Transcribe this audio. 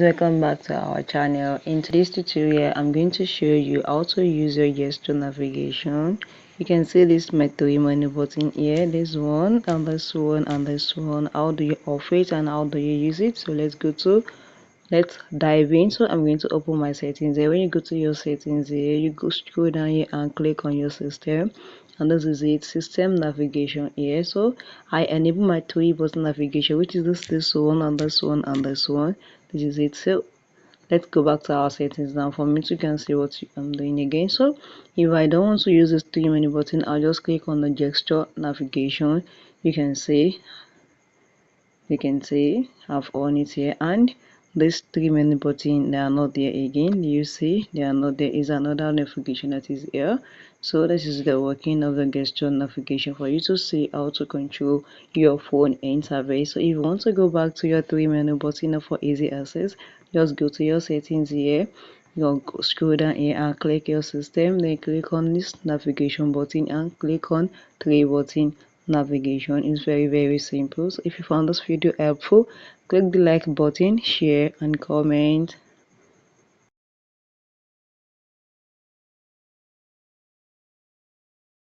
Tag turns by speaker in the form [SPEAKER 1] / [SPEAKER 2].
[SPEAKER 1] Welcome back to our channel. In today's tutorial I'm going to show you how to use your gesture navigation. You can see this my three menu button here, this one and this one and this one. How do you off it and how do you use it? So let's dive in. So I'm going to open my settings here. When you go to your settings here, you go scroll down here and click on your system, and this is it, system navigation here. So I enable my three button navigation, which is this one and this one and this one. This is it. So let's go back to our settings now for me to can see what I'm doing again. So if I don't want to use this three menu button, I'll just click on the gesture navigation. You can see I've on it here, and this three menu button, they are not there again. You see they are not there. Is another notification that is here. So this is the working of the gesture navigation for you to see how to control your phone interface. So if you want to go back to your three menu button for easy access, just go to your settings here. You'll scroll down here and click your system, then click on this navigation button and click on three button navigation. Is very simple. So if you found this video helpful, click the like button, share and comment.